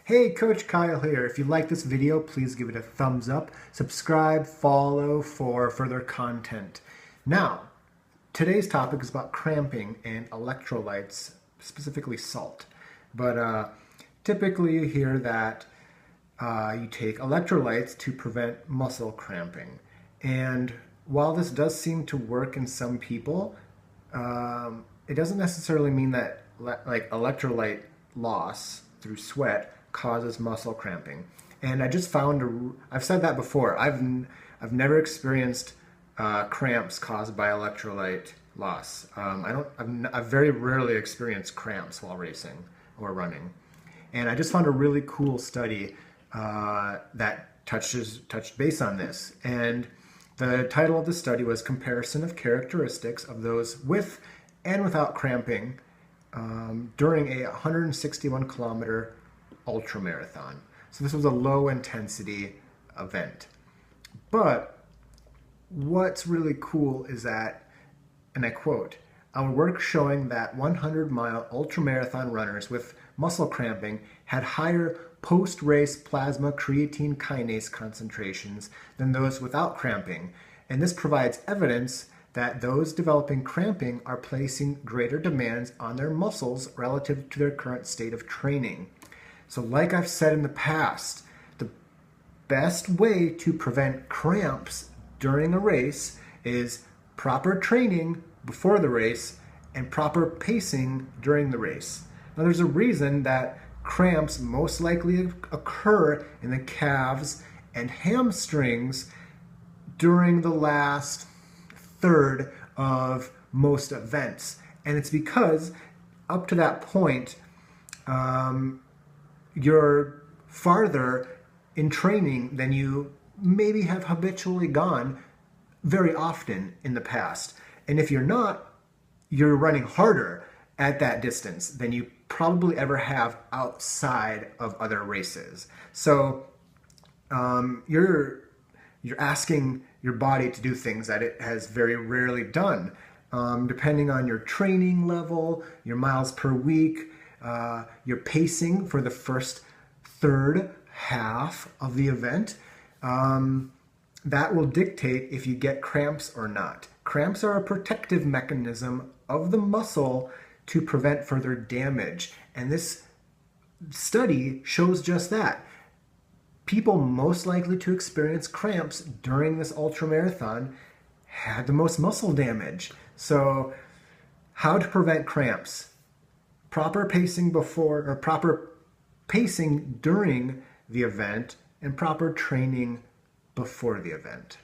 Hey, Coach Kyle here. If you like this video, please give it a thumbs up, subscribe, follow for further content. Now, today's topic is about cramping and electrolytes, specifically salt. But typically you hear that you take electrolytes to prevent muscle cramping. And while this does seem to work in some people, it doesn't necessarily mean that like electrolyte loss through sweat causes muscle cramping. And I just found I've said that before. I've never experienced cramps caused by electrolyte loss. I've very rarely experienced cramps while racing or running. And I just found a really cool study that touched base on this. And the title of the study was Comparison of Characteristics of Those with and Without Cramping during a 161 kilometer ultramarathon. So this was a low intensity event. But what's really cool is that, and I quote, "Our work showing that 100-mile ultramarathon runners with muscle cramping had higher post-race plasma creatine kinase concentrations than those without cramping, and this provides evidence that those developing cramping are placing greater demands on their muscles relative to their current state of training." So like I've said in the past, the best way to prevent cramps during a race is proper training before the race and proper pacing during the race. Now there's a reason that cramps most likely occur in the calves and hamstrings during the last third of most events. And it's because up to that point, you're farther in training than you maybe have habitually gone very often in the past. And if you're not, you're running harder at that distance than you probably ever have outside of other races. So you're asking your body to do things that it has very rarely done. Depending on your training level, your miles per week, your pacing for the first third half of the event, that will dictate if you get cramps or not. Cramps are a protective mechanism of the muscle to prevent further damage. And this study shows just that. People most likely to experience cramps during this ultramarathon had the most muscle damage. So how to prevent cramps? Proper pacing before, or proper pacing during the event, and proper training before the event.